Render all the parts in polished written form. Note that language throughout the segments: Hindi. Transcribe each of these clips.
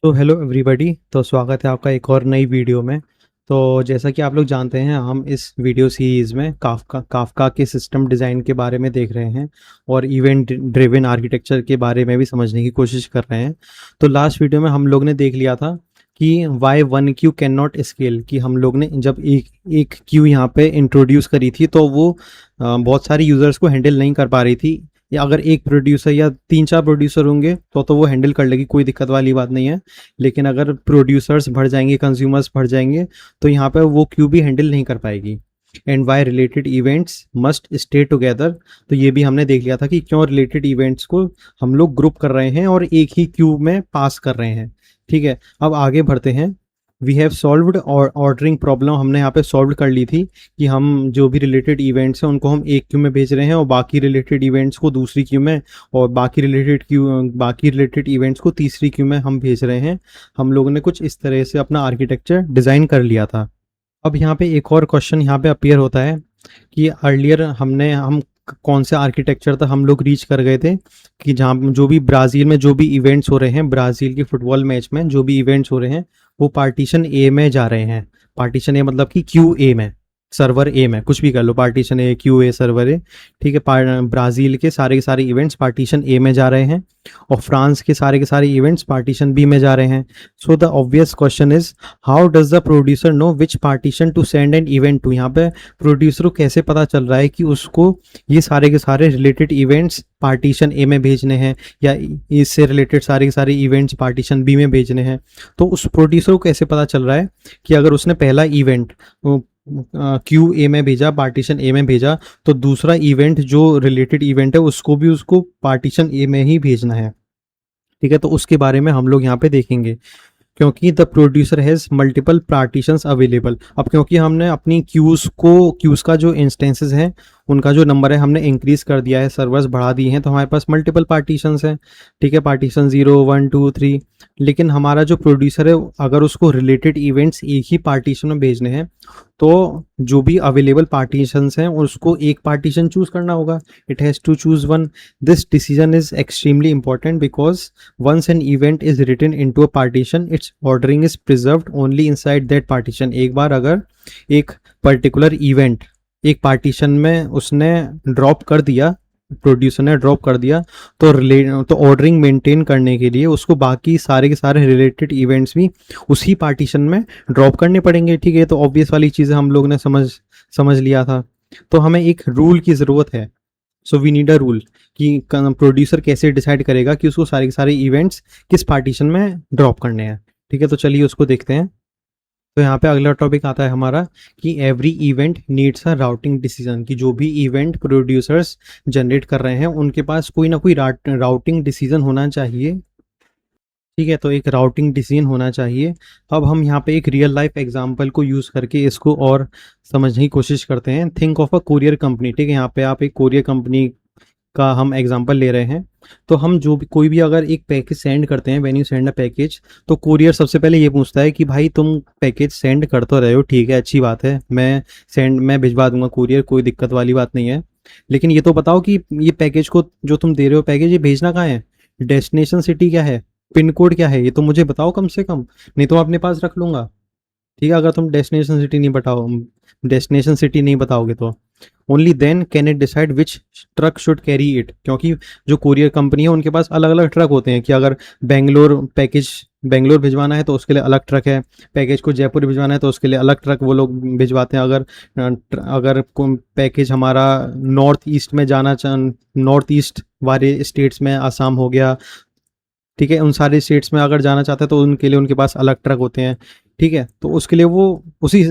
तो हेलो एवरीबॉडी। तो स्वागत है आपका एक और नई वीडियो में। तो जैसा कि आप लोग जानते हैं, हम इस वीडियो सीरीज़ में काफका के सिस्टम डिज़ाइन के बारे में देख रहे हैं और इवेंट ड्रिवन आर्किटेक्चर के बारे में भी समझने की कोशिश कर रहे हैं। तो लास्ट वीडियो में हम लोग ने देख लिया था कि why one queue can not scale, कि हम लोग ने जब एक एक क्यू यहाँ पे इंट्रोड्यूस करी थी तो वो बहुत सारे यूज़र्स को हैंडल नहीं कर पा रही थी। या अगर एक प्रोड्यूसर या 3-4 प्रोड्यूसर होंगे तो वो हैंडल कर लेगी, कोई दिक्कत वाली बात नहीं है। लेकिन अगर प्रोड्यूसर्स बढ़ जाएंगे, कंज्यूमर्स बढ़ जाएंगे, तो यहाँ पे वो क्यू भी हैंडल नहीं कर पाएगी। And why related events must stay together, तो ये भी हमने देख लिया था कि क्यों रिलेटेड इवेंट्स को हम लोग ग्रुप कर रहे हैं और एक ही क्यू में पास कर रहे हैं। ठीक है, अब आगे बढ़ते हैं। वी हैव सॉल्व्ड और ऑर्डरिंग प्रॉब्लम हमने यहाँ पे सॉल्व कर ली थी कि हम जो भी रिलेटेड इवेंट्स हैं उनको हम एक क्यू में भेज रहे हैं और बाकी रिलेटेड इवेंट्स को दूसरी क्यू में, और बाकी रिलेटेड इवेंट्स को तीसरी क्यू में हम भेज रहे हैं। हम लोगों ने कुछ इस तरह से अपना आर्किटेक्चर डिज़ाइन कर लिया था। अब यहाँ पे एक और क्वेश्चन यहाँ पे अपीयर होता है कि अर्लियर हम कौन से आर्किटेक्चर तक हम लोग रीच कर गए थे, कि जहाँ जो भी ब्राज़ील में जो भी इवेंट्स हो रहे हैं, ब्राज़ील के फुटबॉल मैच में जो भी इवेंट्स हो रहे हैं वो पार्टीशन ए में जा रहे हैं। पार्टीशन ए मतलब कि क्यू ए में, सर्वर ए में, कुछ भी कर लो, partition A, Q A, server A. ठीक है, ब्राज़ील के सारे इवेंट्स पार्टीशन ए में जा रहे हैं और फ्रांस के सारे इवेंट्स पार्टीशन बी में जा रहे हैं। So the obvious question is, how does the producer know which partition to send an event to. यहाँ पे प्रोड्यूसर को कैसे पता चल रहा है कि उसको ये सारे के सारे रिलेटेड इवेंट्स पार्टीशन ए में भेजने हैं या इससे रिलेटेड सारे के सारे इवेंट्स पार्टीशन बी में भेजने हैं। तो उस प्रोड्यूसर को कैसे पता चल रहा है कि अगर उसने पहला इवेंट क्यू ए में भेजा, पार्टीशन ए में भेजा, तो दूसरा इवेंट जो रिलेटेड इवेंट है उसको भी उसको पार्टीशन ए में ही भेजना है। ठीक है, तो उसके बारे में हम लोग यहाँ पे देखेंगे, क्योंकि the producer has multiple partitions available. अब क्योंकि हमने अपनी क्यूज़ का जो इंस्टेंसेस हैं उनका जो नंबर है हमने इंक्रीज कर दिया है, सर्वर्स बढ़ा दिए हैं, तो हमारे पास मल्टीपल पार्टीशंस हैं। ठीक है, पार्टीशन 0, 1, 2, 3। लेकिन हमारा जो प्रोड्यूसर है, अगर उसको रिलेटेड इवेंट्स एक ही पार्टीशन में भेजने हैं तो जो भी अवेलेबल पार्टीशंस हैं उसको एक पार्टीशन चूज करना होगा। It has to choose one. This decision is extremely important because once an event is written into a partition, its ordering is preserved only inside that partition. एक बार अगर एक पर्टिकुलर इवेंट एक पार्टीशन में उसने ड्रॉप कर दिया, प्रोड्यूसर ने ड्रॉप कर दिया, तो ऑर्डरिंग मेंटेन करने के लिए उसको बाकी सारे के सारे रिलेटेड इवेंट्स भी उसी पार्टीशन में ड्रॉप करने पड़ेंगे। ठीक है, तो ऑब्वियस वाली चीज़ें हम लोग ने समझ लिया था। तो हमें एक रूल की ज़रूरत है। So we need a rule कि प्रोड्यूसर कैसे डिसाइड करेगा कि उसको सारे के सारे इवेंट्स किस पार्टीशन में ड्रॉप करने हैं। ठीक है, तो चलिए उसको देखते हैं। तो यहाँ पे अगला टॉपिक आता है हमारा कि every event needs a routing decision, कि जो भी इवेंट प्रोड्यूसर्स जनरेट कर रहे हैं उनके पास कोई ना कोई राउटिंग डिसीजन होना चाहिए। ठीक है, तो एक राउटिंग डिसीजन होना चाहिए। अब हम यहाँ पे एक रियल लाइफ एग्जांपल को यूज़ करके इसको और समझने की कोशिश करते हैं। Think of a courier company. ठीक है, यहाँ पे आप एक कोरियर कंपनी का हम एग्जांपल ले रहे हैं। तो हम जो भी कोई भी अगर एक पैकेज सेंड करते हैं, when you send a package, तो कोरियर सबसे पहले ये पूछता है कि भाई तुम पैकेज सेंड कर तो रहे हो, ठीक है, अच्छी बात है, मैं भिजवा दूंगा कुरियर, कोई दिक्कत वाली बात नहीं है। लेकिन ये तो बताओ कि ये पैकेज को जो तुम दे रहे हो पैकेज, ये भेजना कहाँ है, डेस्टिनेशन सिटी क्या है, पिन कोड क्या है, ये तो मुझे बताओ कम से कम, नहीं तो मैं अपने पास रख लूंगा। ठीक है, अगर तुम डेस्टिनेशन सिटी नहीं बताओगे तो only then can it decide which truck should carry it. क्योंकि जो कोरियर कंपनी है उनके पास अलग अलग ट्रक होते हैं, कि अगर बेंगलोर भिजवाना है तो उसके लिए अलग ट्रक है, पैकेज को जयपुर भिजवाना है तो उसके लिए अलग ट्रक वो लोग भिजवाते हैं। अगर पैकेज हमारा नॉर्थ ईस्ट वाले स्टेट्स में, आसाम हो गया, ठीक है, उन सारे स्टेट्स में अगर जाना चाहते हैं तो उनके लिए उनके पास अलग ट्रक होते हैं। ठीक है, तो उसके लिए वो उसी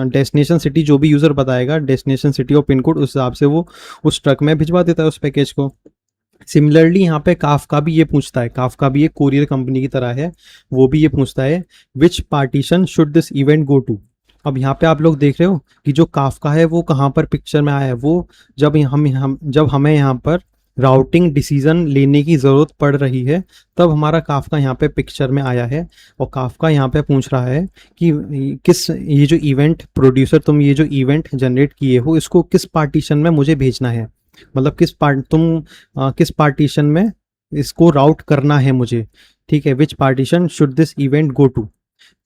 डेस्टिनेशन सिटी जो भी यूज़र बताएगा, डेस्टिनेशन सिटी और पिन कोड, उस हिसाब से वो उस ट्रक में भिजवा देता है उस पैकेज को। सिमिलरली यहाँ पे काफका भी ये पूछता है, काफका भी एक कोरियर कंपनी की तरह है, वो भी ये पूछता है which partition should this event go to. अब यहाँ पे आप लोग देख रहे हो कि जो काफका है वो कहाँ पर पिक्चर में आया है, वो जब हमें यहाँ पर राउटिंग डिसीजन लेने की ज़रूरत पड़ रही है तब हमारा काफका यहाँ पे पिक्चर में आया है। और काफका यहाँ पे पूछ रहा है कि ये जो इवेंट प्रोड्यूसर, तुम ये जो इवेंट जनरेट किए हो इसको किस पार्टीशन में मुझे भेजना है, मतलब किस पार्टीशन में इसको राउट करना है मुझे। ठीक है, which partition should this event go to,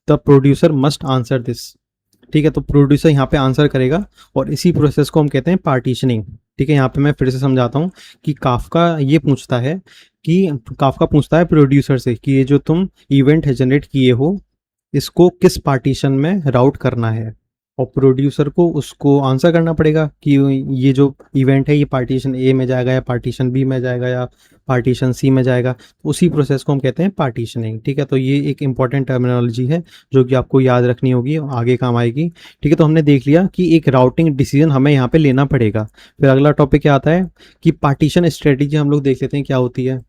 the producer must answer this. ठीक है, तो प्रोड्यूसर यहाँ पे आंसर करेगा और इसी प्रोसेस को हम कहते हैं पार्टीशनिंग। ठीक है, यहाँ पे मैं फिर से समझाता हूँ कि काफका ये पूछता है कि काफका पूछता है प्रोड्यूसर से कि ये जो तुम इवेंट जनरेट किए हो इसको किस पार्टीशन में राउट करना है, और प्रोड्यूसर को उसको आंसर करना पड़ेगा कि ये जो इवेंट है ये पार्टीशन ए में जाएगा या पार्टीशन बी में जाएगा या पार्टीशन सी में जाएगा। उसी प्रोसेस को हम कहते हैं पार्टीशनिंग। ठीक है, तो ये एक इंपॉर्टेंट टर्मिनोलॉजी है जो कि आपको याद रखनी होगी, आगे काम आएगी। ठीक है, तो हमने देख लिया कि एक राउटिंग डिसीजन हमें यहाँ पे लेना पड़ेगा। फिर अगला टॉपिक क्या आता है कि पार्टीशन स्ट्रेटेजी हम लोग देख लेते हैं क्या होती है,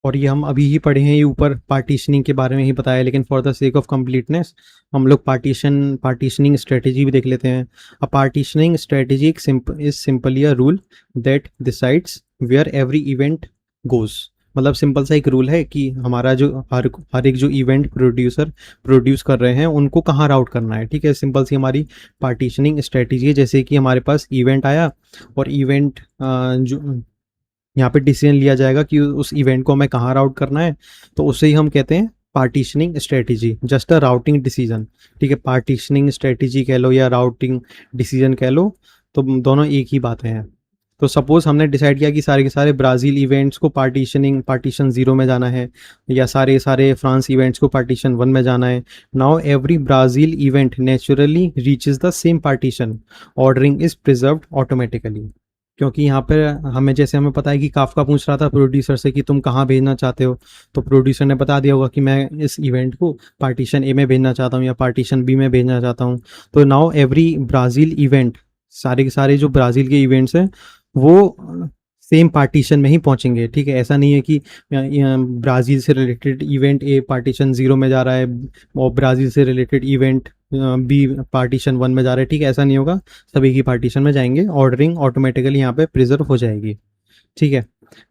और ये हम अभी ही पढ़े हैं, ये ऊपर पार्टीशनिंग के बारे में ही बताया, लेकिन for the sake of completeness हम लोग पार्टीशनिंग स्ट्रेटेजी भी देख लेते हैं। A partitioning strategy is simply a rule that decides where every event goes. मतलब सिंपल सा एक रूल है कि हमारा जो हर एक जो इवेंट प्रोड्यूसर प्रोड्यूस कर रहे हैं उनको कहाँ राउट करना है। ठीक है, सिंपल सी हमारी पार्टीशनिंग स्ट्रेटेजी है। जैसे कि हमारे पास इवेंट आया और इवेंट जो यहाँ पे डिसीजन लिया जाएगा कि उस इवेंट को हमें कहाँ राउट करना है, तो उसे ही हम कहते हैं partitioning strategy, just a routing decision. ठीक है, पार्टीशनिंग स्ट्रेटेजी कह लो या राउटिंग डिसीजन कह लो, तो दोनों एक ही बातें हैं। तो सपोज हमने डिसाइड किया कि सारे के सारे ब्राज़ील इवेंट्स को पार्टीशन 0 में जाना है, या सारे सारे फ्रांस इवेंट्स को पार्टीशन 1 में जाना है। Now every Brazil event naturally reaches the same partition, ordering is preserved automatically. क्योंकि यहाँ पे हमें पता है कि काफका पूछ रहा था प्रोड्यूसर से कि तुम कहाँ भेजना चाहते हो, तो प्रोड्यूसर ने बता दिया होगा कि मैं इस इवेंट को पार्टीशन ए में भेजना चाहता हूँ या पार्टीशन बी में भेजना चाहता हूँ। तो नाउ एवरी ब्राज़ील इवेंट, सारे के सारे जो ब्राज़ील के इवेंट्स हैं वो सेम पार्टीशन में ही पहुंचेंगे। ठीक है, ऐसा नहीं है कि ब्राज़ील से रिलेटेड इवेंट ए पार्टीशन 0 में जा रहा है और ब्राज़ील से रिलेटेड इवेंट बी पार्टीशन 1 में जा रहा है। ठीक है, ऐसा नहीं होगा, सभी की पार्टीशन में जाएंगे, ऑर्डरिंग ऑटोमेटिकली यहाँ पे प्रिजर्व हो जाएगी। ठीक है,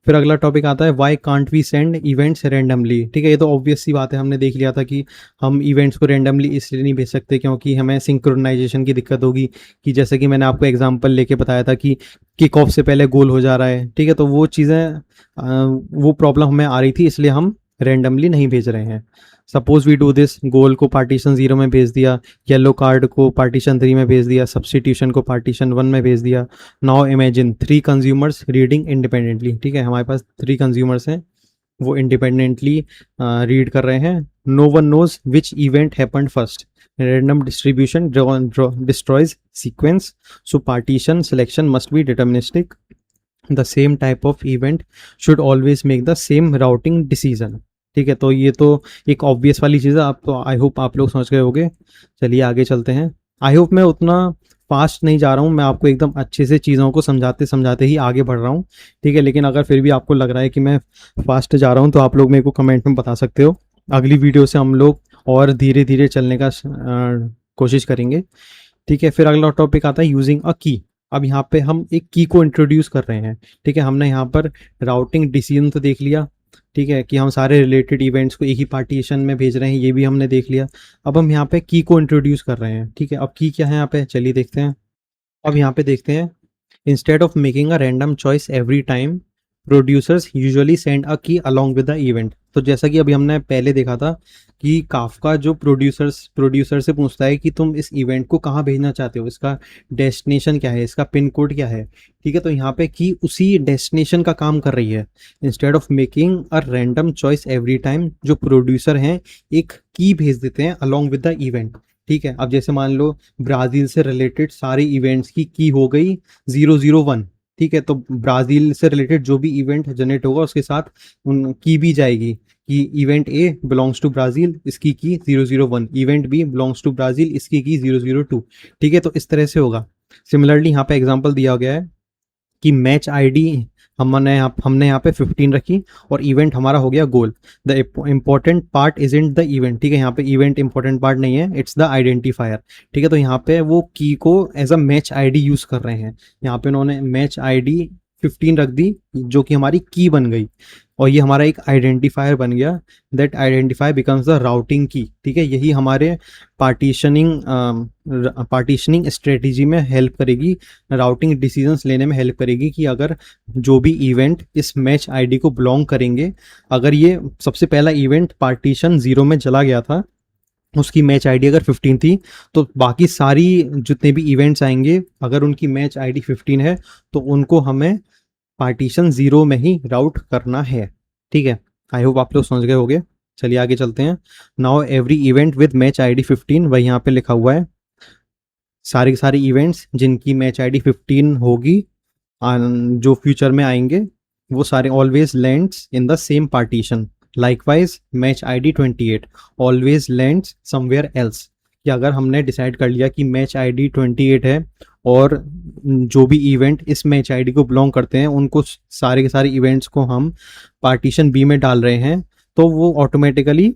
फिर अगला टॉपिक आता है why can't we send events randomly. ठीक है, ये तो ऑब्वियस सी बात है, हमने देख लिया था कि हम इवेंट्स को रैंडमली इसलिए नहीं भेज सकते क्योंकि हमें सिंक्रोनाइजेशन की दिक्कत होगी, कि जैसे कि मैंने आपको एग्जांपल लेके बताया था कि किक ऑफ से पहले गोल हो जा रहा है। ठीक है, तो वो चीज़ें वो प्रॉब्लम हमें आ रही थी, इसलिए हम रैंडमली नहीं भेज रहे हैं। सपोज वी डू दिस, गोल को पार्टीशन 0 में भेज दिया, येलो कार्ड को पार्टीशन 3 में भेज दिया, सब्सटीट्यूशन को पार्टीशन 1 में भेज दिया। Now imagine 3 consumers reading independently. ठीक है, हमारे पास 3 कंज्यूमर्स हैं, वो इंडिपेंडेंटली रीड कर रहे हैं। No one knows which event happened first, random distribution destroys sequence, so partition selection must be deterministic, the same type of event should always make the same routing decision. ठीक है, तो ये तो एक ऑब्वियस वाली चीज़ है, आप तो आई होप आप लोग समझ गए होंगे। चलिए आगे चलते हैं। आई होप मैं उतना फास्ट नहीं जा रहा हूँ, मैं आपको एकदम अच्छे से चीज़ों को समझाते समझाते ही आगे बढ़ रहा हूँ। ठीक है, लेकिन अगर फिर भी आपको लग रहा है कि मैं फास्ट जा रहा हूँ तो आप लोग मेरे को कमेंट में बता सकते हो। अगली वीडियो से हम लोग और धीरे धीरे चलने का कोशिश करेंगे। ठीक है, फिर अगला टॉपिक आता है यूजिंग अ की। अब यहाँ पे हम एक की को इंट्रोड्यूस कर रहे हैं। ठीक है, हमने यहाँ पर राउटिंग डिसीजन तो देख लिया, ठीक है, कि हम सारे रिलेटेड इवेंट्स को एक ही पार्टीशन में भेज रहे हैं, ये भी हमने देख लिया। अब हम यहाँ पे की को इंट्रोड्यूस कर रहे हैं। ठीक है, अब की क्या है यहाँ पे, चलिए देखते हैं। अब यहाँ पे देखते हैं, instead of making a random choice every time, producers usually send a की अलॉन्ग विद द इवेंट। तो जैसा कि अभी हमने पहले देखा था कि काफका जो प्रोड्यूसर से पूछता है कि तुम इस इवेंट को कहाँ भेजना चाहते हो, इसका डेस्टिनेशन क्या है, इसका पिन कोड क्या है। ठीक है, तो यहाँ पे की उसी डेस्टिनेशन का काम कर रही है। Instead of making a random choice every time, जो प्रोड्यूसर हैं एक की भेज देते हैं अलॉन्ग विद द इवेंट। ठीक है, अब जैसे मान लो ब्राज़ील से रिलेटेड सारे इवेंट्स की हो गई 001। ठीक है, तो ब्राज़ील से रिलेटेड जो भी इवेंट जनरेट होगा उसके साथ उनकी भी जाएगी कि event A belongs to Brazil, इसकी key 001, event B belongs to Brazil, इसकी की 002। ठीक है, तो इस तरह से होगा। सिमिलरली यहाँ पे एग्जांपल दिया गया है कि मैच आईडी हमने यहाँ पे 15 रखी और इवेंट हमारा हो गया goal. The important part is in the event. ठीक है, यहाँ पे इवेंट इंपॉर्टेंट पार्ट नहीं है, इट्स द आइडेंटिफायर। ठीक है, तो यहाँ पे वो की को as a match ID use कर रहे हैं। यहाँ पे उन्होंने मैच आईडी 15 रख दी, जो कि हमारी की बन गई, और ये हमारा एक आइडेंटिफायर बन गया। That identifier becomes the routing की। ठीक है, यही हमारे पार्टीशनिंग स्ट्रेटेजी में हेल्प करेगी, राउटिंग डिसीजंस लेने में हेल्प करेगी कि अगर जो भी इवेंट इस मैच आईडी को बिलोंग करेंगे, अगर ये सबसे पहला इवेंट पार्टीशन 0 में चला गया था, उसकी मैच आईडी अगर 15 थी, तो बाकी सारी जितने भी इवेंट्स आएंगे अगर उनकी मैच आईडी 15 है तो उनको हमें पार्टीशन 0 में ही राउट करना है। ठीक है, आई होप आप लोग समझ गए होंगे। चलिए आगे चलते हैं। Now every event with match ID 15, वही यहाँ पे लिखा हुआ है, सारे के सारे इवेंट्स जिनकी मैच आईडी 15 होगी जो फ्यूचर में आएंगे, वो सारे always lands in the same partition. Likewise match ID 28 always lands somewhere else. कि अगर हमने डिसाइड कर लिया कि मैच आईडी 28 है और जो भी इवेंट इस मैच आईडी को बिलोंग करते हैं उनको सारे के सारे इवेंट्स को हम पार्टीशन बी में डाल रहे हैं, तो वो ऑटोमेटिकली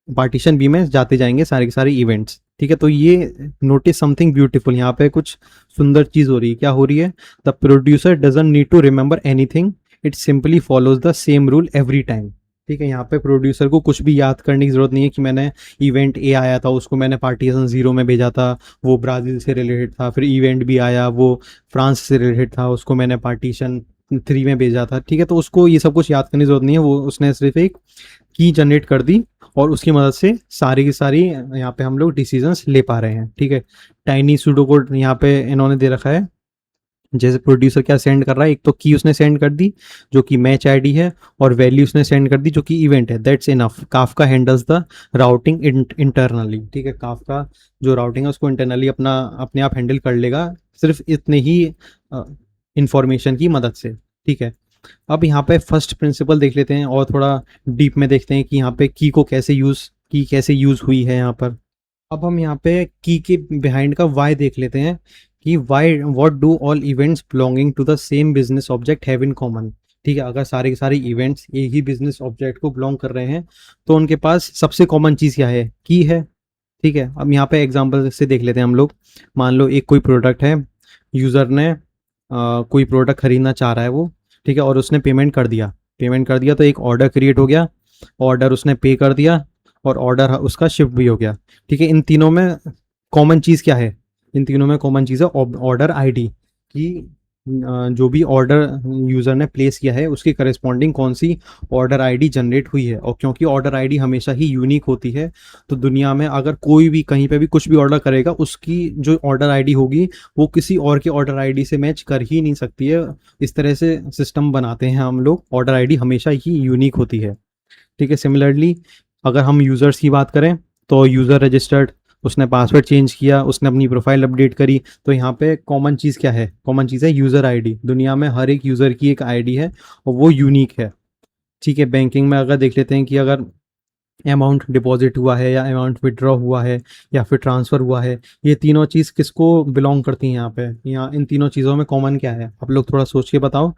पार्टीशन बी में जाते जाएंगे सारे के सारे इवेंट्स। ठीक है, तो ये नोटिस समथिंग ब्यूटीफुल, यहाँ पे कुछ सुंदर चीज हो रही है। क्या हो रही है? The producer doesn't need to remember anything, it simply follows the same rule every time. ठीक है, यहाँ पे प्रोड्यूसर को कुछ भी याद करने की जरूरत नहीं है कि मैंने इवेंट ए आया था उसको मैंने पार्टीशन 0 में भेजा था, वो ब्राज़ील से रिलेटेड था, फिर इवेंट बी आया वो फ्रांस से रिलेटेड था, उसको मैंने पार्टीशन 3 में भेजा था। ठीक है, तो उसको ये सब कुछ याद करने की जरूरत नहीं है, वो उसने सिर्फ एक की जनरेट कर दी और उसकी मदद से सारी की सारी यहाँ पे हम लोग डिसीजंस ले पा रहे हैं। ठीक है, टाइनी सूडो कोड यहाँ पे इन्होंने दे रखा है। जैसे प्रोड्यूसर क्या सेंड कर रहा है, एक तो की उसने सेंड कर दी जो कि मैच आईडी है, और वैल्यू उसने सेंड कर दी जो कि इवेंट है। That's enough. Kafka handles the routing internally. ठीक है, काफका जो राउटिंग है उसको इंटरनली अपने आप हैंडल कर लेगा, सिर्फ इतने ही इंफॉर्मेशन की मदद से। ठीक है, अब यहाँ पे फर्स्ट प्रिंसिपल देख लेते हैं और थोड़ा डीप में देखते हैं कि यहाँ पे की को कैसे यूज हुई है यहाँ पर। अब हम यहाँ पे की के बिहाइंड का वाई देख लेते हैं कि why what do all events belonging to the same business object have in common. ठीक है, अगर सारे के सारे इवेंट्स एक ही बिजनेस ऑब्जेक्ट को बिलोंग कर रहे हैं तो उनके पास सबसे कॉमन चीज़ क्या है? की है। ठीक है, अब यहाँ पे एग्जांपल से देख लेते हैं हम लोग। मान लो एक कोई प्रोडक्ट है, यूज़र ने कोई प्रोडक्ट खरीदना चाह रहा है वो, ठीक है, और उसने पेमेंट कर दिया तो एक ऑर्डर क्रिएट हो गया, ऑर्डर उसने पे कर दिया और ऑर्डर उसका शिफ्ट भी हो गया। ठीक है, इन तीनों में कॉमन चीज़ क्या है? इन तीनों में कॉमन चीज़ है ऑर्डर आईडी, कि जो भी ऑर्डर यूज़र ने प्लेस किया है उसकी करस्पॉन्डिंग कौन सी ऑर्डर आईडी जनरेट हुई है। और क्योंकि ऑर्डर आईडी हमेशा ही यूनिक होती है, तो दुनिया में अगर कोई भी कहीं पे भी कुछ भी ऑर्डर करेगा उसकी जो ऑर्डर आईडी होगी वो किसी और के ऑर्डर आईडी से मैच कर ही नहीं सकती है। इस तरह से सिस्टम बनाते हैं हम लोग, ऑर्डर आईडी हमेशा ही यूनिक होती है। ठीक है, सिमिलरली अगर हम यूज़र्स की बात करें तो यूज़र रजिस्टर्ड, उसने पासवर्ड चेंज किया, उसने अपनी प्रोफाइल अपडेट करी, तो यहाँ पे कॉमन चीज़ क्या है? कॉमन चीज़ है यूज़र आईडी। दुनिया में हर एक यूज़र की एक आईडी है और वो यूनिक है। ठीक है, बैंकिंग में अगर देख लेते हैं कि अगर अमाउंट डिपॉजिट हुआ है या अमाउंट विड्रॉ हुआ है या फिर ट्रांसफ़र हुआ है, ये तीनों चीज़ किसको बिलोंग करती हैं? यहाँ पे यहाँ इन तीनों चीज़ों में कॉमन क्या है? आप लोग थोड़ा सोच के बताओ।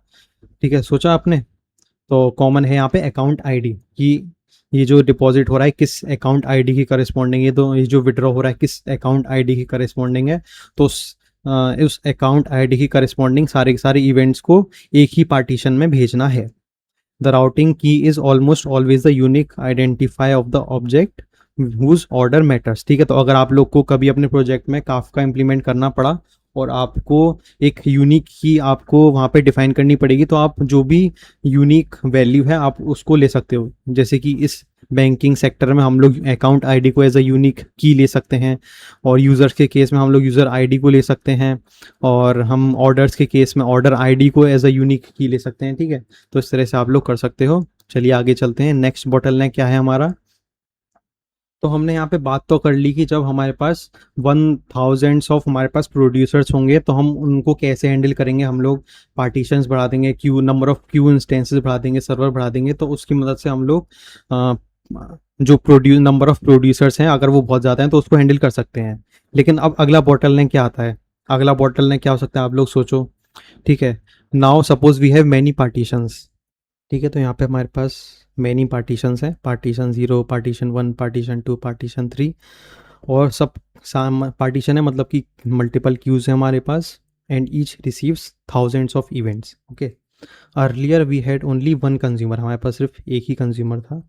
ठीक है, सोचा आपने? तो कॉमन है यहाँ पे अकाउंट आईडी, कि ये जो डिपॉजिट हो रहा है किस अकाउंट आईडी की करस्पॉन्डिंग है, तो ये जो विड्रॉ हो रहा है किस अकाउंट आईडी की करस्पॉन्डिंग है, तो उस अकाउंट आईडी की करस्पॉन्डिंग सारे के सारे इवेंट्स को एक ही पार्टीशन में भेजना है। The routing key is almost always the unique identify of the object whose order matters. ठीक है, तो अगर आप लोग को कभी अपने प्रोजेक्ट में काफका इम्प्लीमेंट करना पड़ा और आपको एक यूनिक की आपको वहाँ पे डिफाइन करनी पड़ेगी, तो आप जो भी यूनिक वैल्यू है आप उसको ले सकते हो। जैसे कि इस बैंकिंग सेक्टर में हम लोग अकाउंट आईडी को एज अ यूनिक की ले सकते हैं, और यूज़र्स के केस में हम लोग यूज़र आईडी को ले सकते हैं, और हम ऑर्डर्स के केस में ऑर्डर आईडी को एज अ यूनिक की ले सकते हैं। ठीक है, तो इस तरह से आप लोग कर सकते हो। चलिए आगे चलते हैं। नेक्स्ट बॉटलनेक क्या है हमारा? तो हमने यहाँ पे बात तो कर ली कि जब हमारे पास 1000s ऑफ हमारे पास प्रोड्यूसर्स होंगे तो हम उनको कैसे हैंडल करेंगे। हम लोग पार्टीशंस बढ़ा देंगे, नंबर ऑफ क्यू इंस्टेंसेस बढ़ा देंगे, सर्वर बढ़ा देंगे, तो उसकी मदद से हम लोग जो नंबर ऑफ प्रोड्यूसर्स हैं अगर वो बहुत ज़्यादा हैं तो उसको हैंडल कर सकते हैं। लेकिन अब अगला बॉटलनेक क्या आता है? अगला बॉटलनेक क्या हो सकता है? आप लोग सोचो। ठीक है, now suppose we have many partitions. ठीक है, तो यहाँ पे हमारे पास मैनी पार्टीशंस हैं, पार्टीशन 0, पार्टीशन 1, पार्टीशन 2, पार्टीशन 3, और सब पार्टीशन है मतलब कि मल्टीपल क्यूज़ है हमारे पास। and each receives thousands of events. Okay, earlier we had only one consumer, हमारे पास सिर्फ एक ही कंज्यूमर था,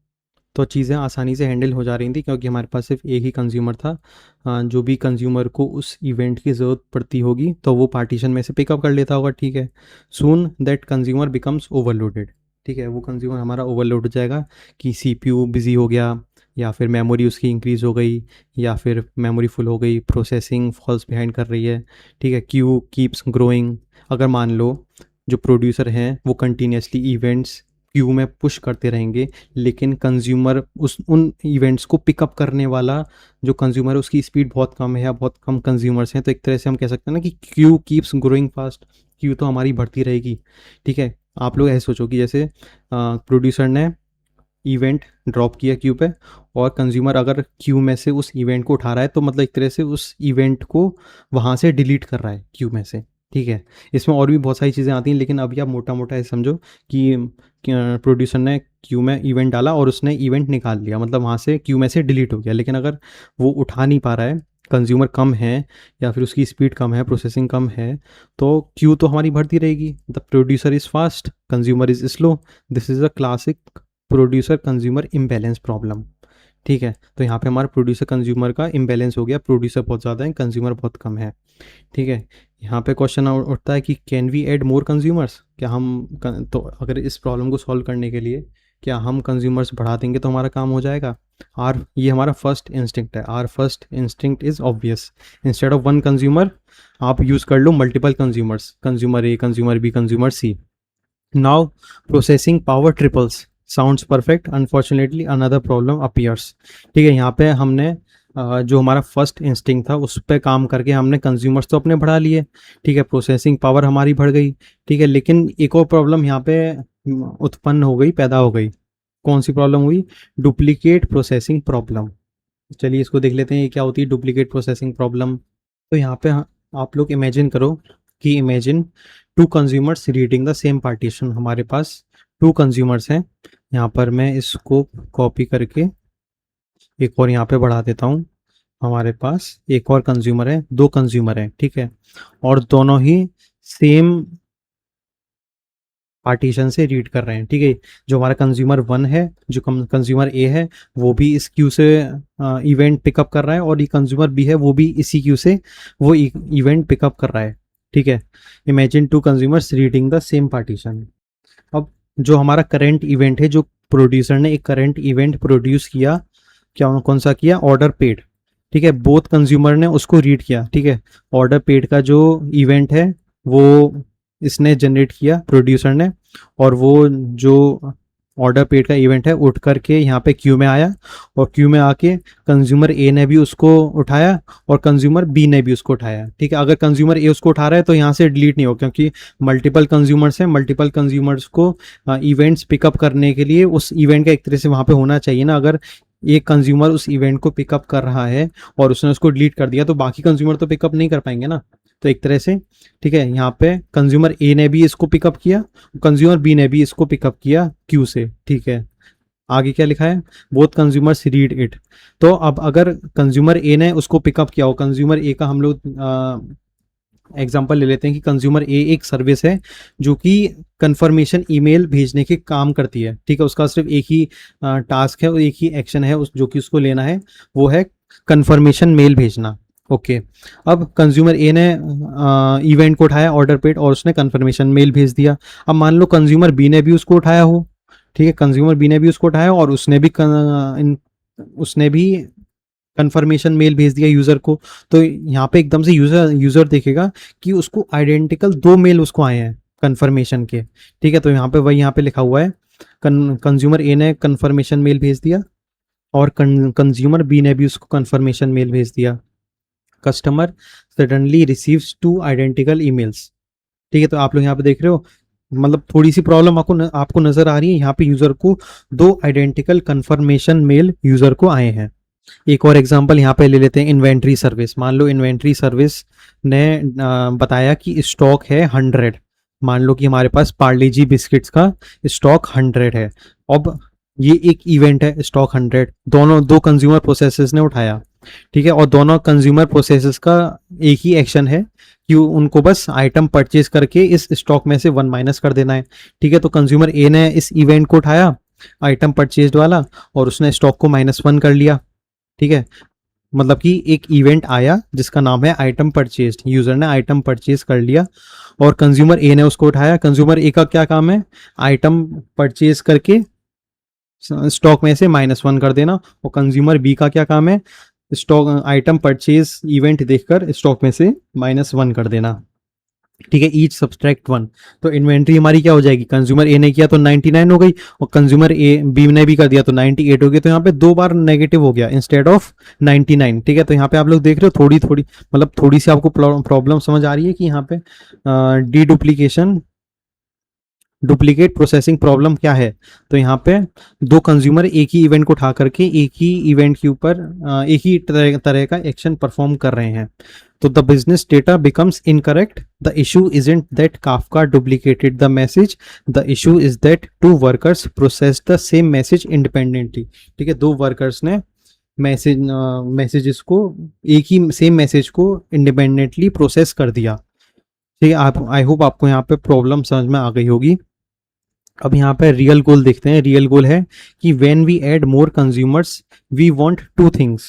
तो चीज़ें आसानी से हैंडल हो जा रही थी क्योंकि हमारे पास सिर्फ एक ही कंज्यूमर था। जो भी कंज्यूमर को उस इवेंट की ज़रूरत पड़ती होगी तो वो पार्टीशन में से पिकअप कर लेता होगा, ठीक है। सून दैट कंज्यूमर बिकम्स ओवरलोडेड, ठीक है, वो कंज्यूमर हमारा ओवरलोड हो जाएगा कि सीपीयू बिजी हो गया, या फिर मेमोरी उसकी इंक्रीज़ हो गई, या फिर मेमोरी फुल हो गई, प्रोसेसिंग फॉल्स बिहाइंड कर रही है, ठीक है। क्यू कीप्स ग्रोइंग, अगर मान लो जो प्रोड्यूसर हैं वो कंटिन्यूसली इवेंट्स क्यू में पुश करते रहेंगे, लेकिन कंज्यूमर उस उन इवेंट्स को पिकअप करने वाला जो कंज्यूमर है उसकी स्पीड बहुत कम है या बहुत कम कंज्यूमर्स हैं, तो एक तरह से हम कह सकते हैं ना कि Q keeps growing fast, Q तो हमारी बढ़ती रहेगी, ठीक है। आप लोग ऐसे सोचो कि जैसे प्रोड्यूसर ने इवेंट ड्रॉप किया क्यू पे, और कंज्यूमर अगर क्यू में से उस इवेंट को उठा रहा है तो मतलब एक तरह से उस इवेंट को वहाँ से डिलीट कर रहा है क्यू में से, ठीक है। इसमें और भी बहुत सारी चीज़ें आती हैं, लेकिन अभी आप मोटा मोटा ऐसे समझो कि प्रोड्यूसर ने क्यू में इवेंट डाला और उसने इवेंट निकाल लिया, मतलब वहाँ से क्यू में से डिलीट हो गया, लेकिन अगर वो उठा नहीं पा रहा है, कंज्यूमर कम है या फिर उसकी स्पीड कम है, प्रोसेसिंग कम है, तो क्यू तो हमारी बढ़ती रहेगी। The producer is fast, consumer is slow, this is a classic producer consumer imbalance problem, ठीक है। तो यहाँ पे हमारा प्रोड्यूसर कंज्यूमर का इम्बैलेंस हो गया, प्रोड्यूसर बहुत ज़्यादा है, कंज्यूमर बहुत कम है, ठीक है। यहाँ पे क्वेश्चन उठता है कि can we add more consumers, क्या हम तो अगर इस प्रॉब्लम को सॉल्व करने के लिए क्या हम कंज्यूमर्स बढ़ा देंगे तो हमारा काम हो जाएगा। ये हमारा फर्स्ट इंस्टिंक्ट है, our first instinct is obvious, instead of one consumer आप यूज़ कर लो multiple consumers, consumer A, consumer B, consumer C. Now processing power triples, sounds perfect, unfortunately another problem appears, ठीक है। यहाँ पे हमने जो हमारा फर्स्ट इंस्टिंक्ट था उस पे काम करके हमने कंज्यूमर्स तो अपने बढ़ा लिए, ठीक है, प्रोसेसिंग पावर हमारी बढ़ गई, ठीक है, लेकिन एक और प्रॉब्लम यहाँ पे उत्पन्न हो गई, पैदा हो गई। कौन सी प्रॉब्लम हुई? Duplicate processing problem. चलिए इसको देख लेते हैं, ये क्या होती है डुप्लीकेट प्रोसेसिंग प्रॉब्लम। तो यहाँ पे आप लोग इमेजिन करो कि imagine two consumers reading the same partition, हमारे पास टू कंज्यूमर्स हैं, यहाँ पर मैं इसको कॉपी करके एक और यहाँ पे बढ़ा देता हूँ। हमारे पास एक और कंज्यूमर है, दो कंज्यूमर हैं, ठीक है, और दोनों ही सेम पार्टीशन से रीड कर रहे हैं, ठीक है। जो हमारा कंज्यूमर 1 है, जो कंज्यूमर ए है, वो भी इस क्यू से इवेंट पिकअप कर रहा है, और ये कंज्यूमर बी है वो भी इसी क्यू से वो इवेंट पिकअप कर रहा है, ठीक है। Imagine two consumers reading the same partition. अब जो हमारा करंट इवेंट है, जो प्रोड्यूसर ने एक करंट इवेंट प्रोड्यूस किया, क्या कौन सा किया? ऑर्डर पेड, ठीक है। बोथ कंज्यूमर ने उसको रीड किया, ठीक है। ऑर्डर पेड का जो इवेंट है वो इसने जनरेट किया प्रोड्यूसर ने, और वो जो ऑर्डर पेड का इवेंट है उठ करके यहाँ पे क्यू में आया, और क्यू में आके कंज्यूमर ए ने भी उसको उठाया और कंज्यूमर बी ने भी उसको उठाया, ठीक है। अगर कंज्यूमर ए उसको उठा रहा है तो यहाँ से डिलीट नहीं हो, क्योंकि मल्टीपल कंज्यूमर्स हैं, मल्टीपल कंज्यूमर्स को इवेंट्स पिकअप करने के लिए उस इवेंट का एक तरह से वहाँ पे होना चाहिए ना। अगर एक कंज्यूमर उस इवेंट को पिकअप कर रहा है और उसने उसको डिलीट कर दिया तो बाकी कंज्यूमर तो पिकअप नहीं कर पाएंगे ना, तो एक तरह से, ठीक है। यहाँ पे कंज्यूमर ए ने भी इसको पिकअप किया, कंज्यूमर बी ने भी इसको पिकअप किया क्यू से, ठीक है। आगे क्या लिखा है? Both consumers read it. तो अब अगर कंज्यूमर ए ने उसको पिकअप किया हो, कंज्यूमर ए का हम लोग एग्जाम्पल ले लेते हैं कि कंज्यूमर ए एक सर्विस है जो कि कंफर्मेशन ईमेल भेजने के काम करती है, ठीक है। उसका सिर्फ एक ही टास्क है और एक ही एक्शन है जो कि उसको लेना है, वो है कंफर्मेशन मेल भेजना, ओके। अब कंज्यूमर ए ने इवेंट को उठाया ऑर्डर पेड और उसने कंफर्मेशन मेल भेज दिया। अब मान लो कंज्यूमर बी ने भी उसको उठाया हो, ठीक है, कंज्यूमर बी ने भी उसको उठाया और उसने भी कंफर्मेशन मेल भेज दिया यूज़र को। तो यहाँ पे एकदम से यूज़र देखेगा कि उसको आइडेंटिकल दो मेल उसको आए हैं कंफर्मेशन के, ठीक है। तो यहाँ पे वही यहाँ पे लिखा हुआ है, कंज्यूमर ए ने कंफर्मेशन मेल भेज दिया और कंज्यूमर बी ने भी उसको कंफर्मेशन मेल भेज दिया। Customer suddenly receives two identical emails, ठीक है। तो आप लोग यहाँ पे देख रहे हो, मतलब थोड़ी सी प्रॉब्लम आपको नजर आ रही है। यहाँ पे यूजर को दो आइडेंटिकल कंफर्मेशन मेल यूजर को आए हैं। एक और एग्जांपल यहाँ पे ले लेते हैं, इन्वेंट्री सर्विस। मान लो इन्वेंट्री सर्विस ने बताया कि स्टॉक है 100, मान लो कि हमारे पास पार्ले जी बिस्किट्स का स्टॉक 100 है। अब ये एक इवेंट है स्टॉक 100, दोनों दो कंज्यूमर प्रोसेसेस ने उठाया, ठीक है, और दोनों कंज्यूमर प्रोसेसेस का एक ही एक्शन है कि उनको बस आइटम परचेज करके इस स्टॉक में से 1 माइनस कर देना है, ठीक है। तो कंज्यूमर ए ने इस इवेंट को उठाया, आइटम परचेज वाला, और उसने स्टॉक को -1 कर लिया, ठीक है। मतलब कि एक इवेंट आया जिसका नाम है आइटम परचेज, यूजर ने आइटम परचेज कर लिया और कंज्यूमर ए ने उसको उठाया। कंज्यूमर ए का क्या काम है, आइटम परचेज करके स्टॉक में से -1 कर देना, और कंज्यूमर बी का क्या काम है, स्टॉक आइटम परचेज इवेंट देखकर स्टॉक में से -1 कर देना, ठीक है। ईच सब्सट्रैक्ट 1, तो इन्वेंट्री हमारी क्या हो जाएगी, कंज्यूमर ए ने किया तो 99 हो गई, और कंज्यूमर ए बी ने भी कर दिया तो 98 हो गई। तो यहाँ पे 2 बार नेगेटिव हो गया इंस्टेड ऑफ 99, ठीक है। तो यहाँ पे आप लोग देख रहे हो थोड़ी थोड़ी, मतलब थोड़ी सी आपको प्रॉब्लम समझ आ रही है कि यहाँ पे D duplication, duplicate processing problem क्या है। तो यहाँ पे दो कंज्यूमर एक ही इवेंट को उठा करके एक ही इवेंट के ऊपर एक ही तरह का एक्शन परफॉर्म कर रहे हैं। तो the business data becomes incorrect, the issue isn't that Kafka duplicated the message, the issue is that two workers process the same message independently, ठीक है। दो वर्कर्स ने मैसेजेस को, एक ही सेम मैसेज को इंडिपेंडेंटली प्रोसेस कर दिया, ठीक है। आप, आई होप आपको यहाँ पे प्रॉब्लम समझ में आ गई होगी। अब यहाँ पे रियल गोल देखते हैं। रियल गोल है कि when we add more consumers we want 2 things,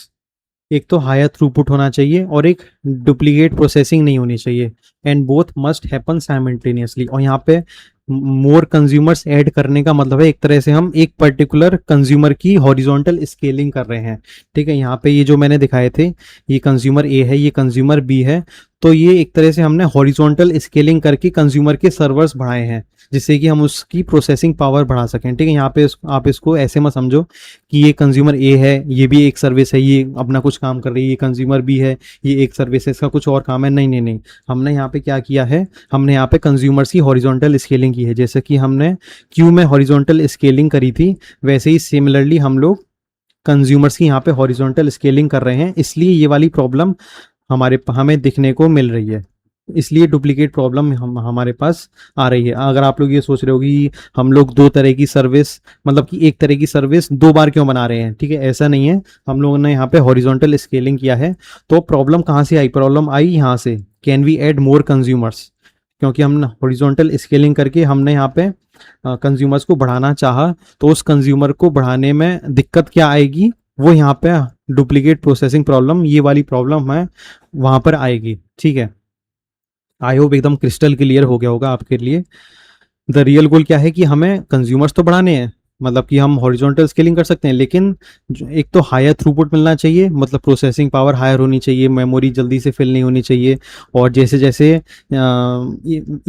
एक तो हायर थ्रूपुट होना चाहिए और एक डुप्लीकेट प्रोसेसिंग नहीं होनी चाहिए, and both must happen simultaneously. और यहाँ पे मोर कंज्यूमर्स ऐड करने का मतलब है एक तरह से हम एक पर्टिकुलर कंज्यूमर की हॉरिजॉन्टल स्केलिंग कर रहे हैं, ठीक है। यहाँ पे ये जो मैंने दिखाए थे, ये कंज्यूमर ए है, ये कंज्यूमर बी है, तो ये एक तरह से हमने हॉरिजॉन्टल स्केलिंग करके कंज्यूमर के सर्वर्स बढ़ाए हैं जिससे कि हम उसकी प्रोसेसिंग पावर बढ़ा सकें, ठीक है। यहाँ पे आप इसको ऐसे मत समझो कि ये कंज्यूमर ए है, ये भी एक सर्विस है, ये अपना कुछ काम कर रही है, ये कंज्यूमर बी है, ये एक सर्विस है, इसका कुछ और काम है। नहीं नहीं नहीं, हमने यहाँ पे क्या किया है, हमने यहाँ पे कंज्यूमर्स की हॉरिजॉन्टल स्केलिंग की है। जैसे कि हमने क्यू में हॉरिजॉन्टल स्केलिंग करी थी, वैसे ही सिमिलरली हम लोग कंज्यूमर्स की यहाँ पे हॉरिजॉन्टल स्केलिंग कर रहे हैं, इसलिए ये वाली प्रॉब्लम हमें दिखने को मिल रही है, इसलिए डुप्लीकेट प्रॉब्लम हमारे पास आ रही है। अगर आप लोग ये सोच रहे हो कि हम लोग दो तरह की सर्विस, मतलब कि एक तरह की सर्विस 2 बार क्यों बना रहे हैं, ठीक है, ऐसा नहीं है। हम लोगों ने यहाँ पे हॉरिजॉन्टल स्केलिंग किया है। तो प्रॉब्लम कहाँ से आई, प्रॉब्लम आई यहाँ से, can we add more consumers, क्योंकि हम हॉरिजॉन्टल स्केलिंग करके हमने यहाँ पे कंज्यूमर्स को बढ़ाना चाहा, तो उस कंज्यूमर को बढ़ाने में दिक्कत क्या आएगी, वो यहाँ पे डुप्लीकेट प्रोसेसिंग प्रॉब्लम, ये वाली प्रॉब्लम है, वहां पर आएगी, ठीक है। आई होप एकदम क्रिस्टल क्लियर हो गया होगा आपके लिए। द रियल गोल क्या है कि हमें कंज्यूमर्स तो बढ़ाने हैं, मतलब कि हम हॉरिजॉन्टल स्केलिंग कर सकते हैं, लेकिन एक तो हायर थ्रूपुट मिलना चाहिए, मतलब प्रोसेसिंग पावर हायर होनी चाहिए, मेमोरी जल्दी से फिल नहीं होनी चाहिए, और जैसे जैसे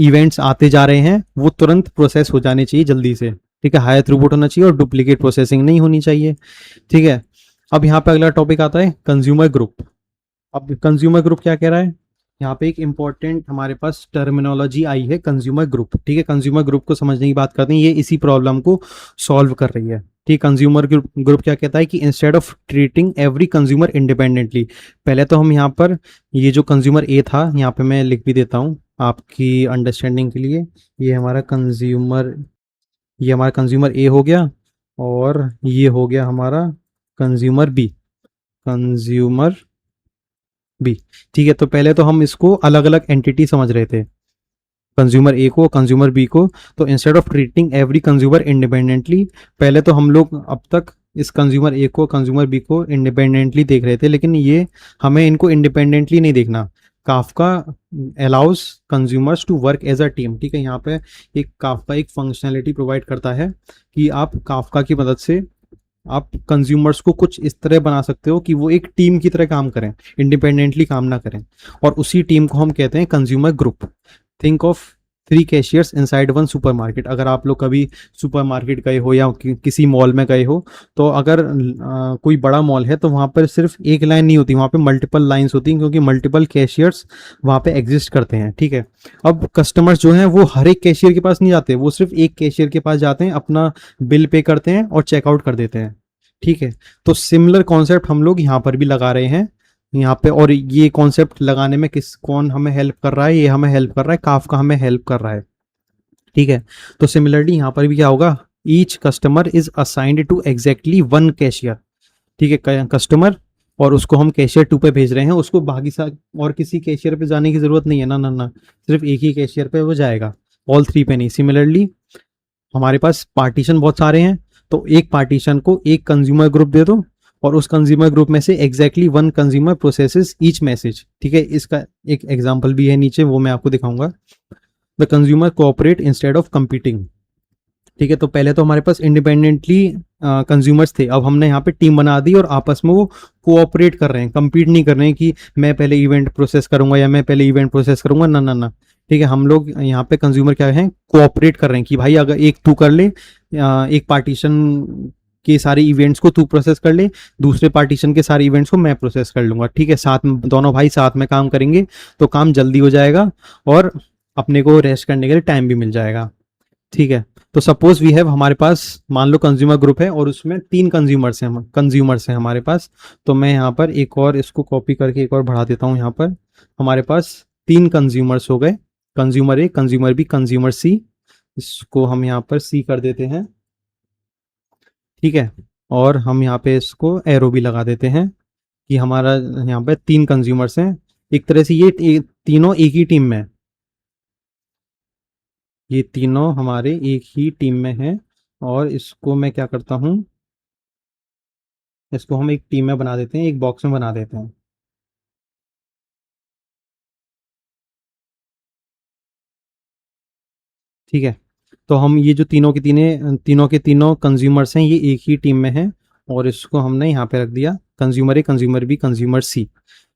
इवेंट्स आते जा रहे हैं वो तुरंत प्रोसेस हो जाने चाहिए जल्दी से, ठीक है। हायर थ्रूपुट होना चाहिए और डुप्लीकेट प्रोसेसिंग नहीं होनी चाहिए, ठीक है। अब यहाँ पे अगला टॉपिक आता है कंज्यूमर ग्रुप। अब कंज्यूमर ग्रुप क्या कह रहा है, यहाँ पे एक इंपॉर्टेंट हमारे पास टर्मिनोलॉजी आई है कंज्यूमर ग्रुप, ठीक है। कंज्यूमर ग्रुप को समझने की बात करते हैं, ये इसी प्रॉब्लम को सॉल्व कर रही है, ठीक। कंज्यूमर ग्रुप क्या कहता है कि instead of treating every consumer independently, पहले तो हम यहाँ पर ये जो कंज्यूमर ए था, यहाँ पे मैं लिख भी देता हूँ आपकी अंडरस्टैंडिंग के लिए, ये हमारा कंज्यूमर, ये हमारा कंज्यूमर ए हो गया, और ये हो गया हमारा कंज्यूमर बी, कंज्यूमर बी, ठीक है। तो पहले तो हम इसको अलग अलग एंटिटी समझ रहे थे, कंज्यूमर ए को, कंज्यूमर बी को। तो instead of treating every consumer independently, पहले तो हम लोग अब तक इस कंज्यूमर ए को, कंज्यूमर बी को इंडिपेंडेंटली देख रहे थे, लेकिन ये हमें इनको इंडिपेंडेंटली नहीं देखना। Kafka allows consumers to work as a team, ठीक है। यहाँ पे एक काफका एक फंक्शनैलिटी प्रोवाइड करता है कि आप काफका की मदद से आप कंज्यूमर्स को कुछ इस तरह बना सकते हो कि वो एक टीम की तरह काम करें, इंडिपेंडेंटली काम ना करें, और उसी टीम को हम कहते हैं consumer group. Think of 3 cashiers inside 1 supermarket. अगर आप लोग कभी सुपरमार्केट गए हो या किसी मॉल में गए हो, तो अगर कोई बड़ा मॉल है तो वहाँ पर सिर्फ एक लाइन नहीं होती, वहाँ पे मल्टीपल लाइंस होती हैं, क्योंकि मल्टीपल कैशियर्स वहाँ पे एग्जिस्ट करते हैं, ठीक है। अब कस्टमर्स जो हैं वो हर एक कैशियर के पास नहीं जाते, वो सिर्फ एक कैशियर के पास जाते हैं, अपना बिल पे करते हैं और चेकआउट कर देते हैं, ठीक है। तो सिमिलर कॉन्सेप्ट हम लोग यहाँ पर भी लगा रहे हैं यहाँ पे, और ये कॉन्सेप्ट लगाने में कौन हमें हेल्प कर रहा है, ये हमें हेल्प कर रहा है, काफका हमें हेल्प कर रहा है, ठीक है। तो सिमिलरली यहाँ पर भी क्या होगा, each customer is assigned to exactly one cashier. ठीक है, कस्टमर और उसको हम कैशियर 2 पे भेज रहे हैं, उसको बाकी सा और किसी कैशियर पे जाने की ज़रूरत नहीं है ना, ना, ना, सिर्फ एक ही कैशियर पे वो जाएगा, ऑल 3 पे नहीं। सिमिलरली हमारे पास पार्टीशन बहुत सारे हैं, तो एक पार्टीशन को एक कंज्यूमर ग्रुप दे दो और उस कंज्यूमर ग्रुप में से exactly one consumer processes each message. ठीक है, इसका एक एग्जांपल भी है नीचे, वो मैं आपको दिखाऊंगा। The consumer cooperate instead of competing. ठीक है, तो पहले तो हमारे पास इंडिपेंडेंटली कंज्यूमर्स थे, अब हमने यहाँ पे टीम बना दी और आपस में वो कोऑपरेट कर रहे हैं, कंपीट नहीं कर रहे हैं कि मैं पहले इवेंट प्रोसेस करूंगा या मैं पहले इवेंट प्रोसेस करूंगा, ना, ना, ना। ठीक है, हम लोग यहाँ पे कंज्यूमर क्या है, कोऑपरेट कर रहे हैं कि भाई अगर एक तू कर ले, एक पार्टीशन के सारे इवेंट्स को तू प्रोसेस कर ले, दूसरे पार्टीशन के सारे इवेंट्स को मैं प्रोसेस कर लूंगा। ठीक है, साथ में दोनों भाई साथ में काम करेंगे तो काम जल्दी हो जाएगा और अपने को रेस्ट करने के लिए टाइम भी मिल जाएगा। ठीक है, तो सपोज वी हैव, हमारे पास मान लो कंज्यूमर ग्रुप है और उसमें 3 कंज्यूमर्स हैं हमारे पास। तो मैं यहाँ पर एक और इसको कॉपी करके एक और बढ़ा देता हूँ। यहाँ पर हमारे पास 3 कंज्यूमर्स हो गए, consumer A, consumer B, consumer C. इसको हम यहाँ पर सी कर देते हैं। ठीक है, और हम यहाँ पे इसको एरो भी लगा देते हैं कि हमारा यहाँ पे 3 कंज्यूमर्स हैं। एक तरह से ये तीनों एक ही टीम में है, ये तीनों हमारे एक ही टीम में हैं। और इसको मैं क्या करता हूँ, इसको हम एक टीम में बना देते हैं, एक बॉक्स में बना देते हैं। ठीक है, तो हम ये जो तीनों के तीनों कंज्यूमर्स हैं, ये एक ही टीम में हैं और इसको हमने यहाँ पे रख दिया, consumer A, consumer B, consumer C.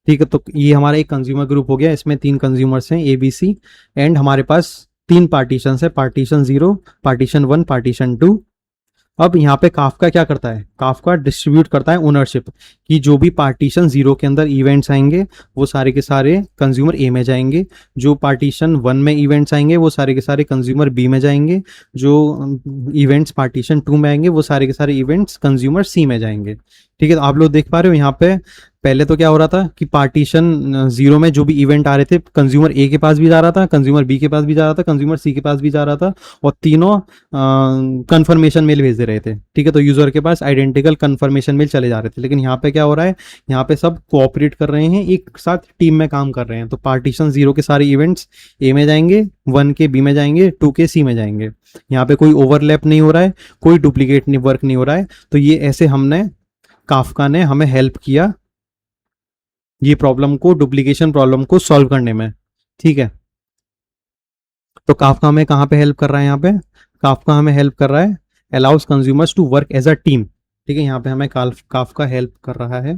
ठीक है, तो ये हमारा एक कंज्यूमर ग्रुप हो गया, इसमें 3 कंज्यूमर्स हैं, ए बी सी। एंड हमारे पास 3 पार्टीशन है, पार्टीशन 0, पार्टीशन 1, पार्टीशन 2। अब यहाँ पे काफका क्या करता है, काफका डिस्ट्रीब्यूट करता है ओनरशिप, कि जो भी पार्टीशन 0 के अंदर इवेंट्स आएंगे वो सारे के सारे कंज्यूमर ए में जाएंगे, जो पार्टीशन 1 में इवेंट्स आएंगे वो सारे के सारे कंज्यूमर बी में जाएंगे, जो इवेंट्स पार्टीशन 2 में आएंगे वो सारे के सारे इवेंट्स कंज्यूमर सी में जाएंगे। ठीक है, तो आप लोग देख पा रहे हो यहाँ पे पहले तो क्या हो रहा था कि पार्टीशन 0 में जो भी इवेंट आ रहे थे, कंज्यूमर ए के पास भी जा रहा था, कंज्यूमर बी के पास भी जा रहा था, कंज्यूमर सी के पास भी जा रहा था, और तीनों कंफर्मेशन मेल भेज दे रहे थे। ठीक है, तो यूजर के पास आइडेंटिकल कंफर्मेशन मेल चले जा रहे थे। लेकिन यहाँ पे क्या हो रहा है, यहाँ पे सब कोऑपरेट कर रहे हैं, एक साथ टीम में काम कर रहे हैं। तो पार्टीशन 0 के सारे इवेंट्स ए में जाएंगे, 1 के बी में जाएंगे, 2 के सी में जाएंगे। यहाँ पे कोई ओवरलैप नहीं हो रहा है, कोई डुप्लीकेट वर्क नहीं हो रहा है। तो ये ऐसे हमने, काफका ने हमें हेल्प किया ये प्रॉब्लम को, डुप्लीकेशन प्रॉब्लम को सॉल्व करने में। ठीक है, तो काफका हमें कहाँ पे हेल्प कर रहा है, यहाँ पे काफका हमें हेल्प कर रहा है, allows consumers to work as a team. ठीक है, यहाँ पे हमें काफका हेल्प कर रहा है,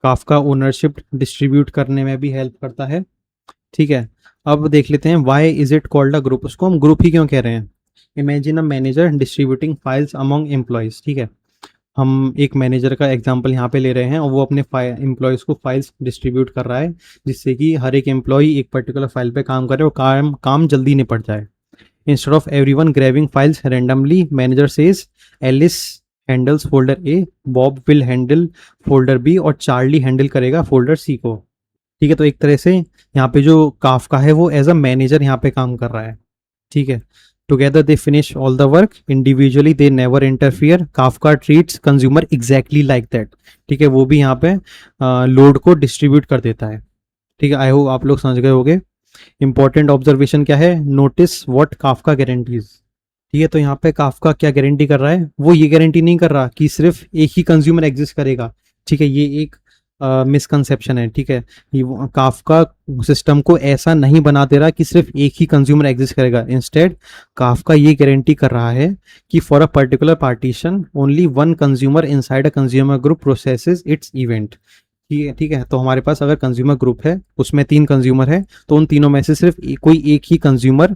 काफका ओनरशिप डिस्ट्रीब्यूट करने में भी हेल्प करता है। ठीक है, अब देख लेते हैं why is it called a group, उसको हम ग्रुप ही क्यों कह रहे हैं। Imagine a manager distributing files among employees. ठीक है, हम एक मैनेजर का एग्जांपल यहाँ पे ले रहे हैं और वो अपने एम्प्लॉयज़ को फाइल्स डिस्ट्रीब्यूट कर रहा है, जिससे कि हर एक एम्प्लॉय एक पर्टिकुलर फाइल पे काम करे और काम जल्दी निपट जाए। Instead of everyone grabbing files randomly, manager says Alice handles folder A, Bob will handle folder B और चार्ली हैंडल करेगा फोल्डर सी को। ठीक है, तो एक तरह से यहाँ पे जो काफका है वो एज अ मैनेजर यहाँ पे काम कर रहा है। ठीक है, together they finish all the work, individually they never interfere, Kafka treats consumer exactly like that. ठीक है, वो भी यहाँ पे लोड को डिस्ट्रीब्यूट कर देता है। ठीक है, आई होप आप लोग समझ गए होंगे। इंपॉर्टेंट ऑब्जर्वेशन क्या है, नोटिस व्हाट काफका गारंटीज। ठीक है, तो यहाँ पे काफका क्या गारंटी कर रहा है, वो ये गारंटी नहीं कर रहा कि सिर्फ एक ही कंज्यूमर एग्जिस्ट करेगा। ठीक है, ये एक मिसकंसेप्शन है। ठीक है, काफका सिस्टम को ऐसा नहीं बना दे रहा कि सिर्फ एक ही कंज्यूमर एग्जिस्ट करेगा। इंस्टेड काफका ये गारंटी कर रहा है कि for a particular partition only one consumer inside a consumer group processes it's event. ठीक है, ठीक है, तो हमारे पास अगर कंज्यूमर ग्रुप है, उसमें 3 कंज्यूमर है, तो उन तीनों में से सिर्फ कोई एक ही कंज्यूमर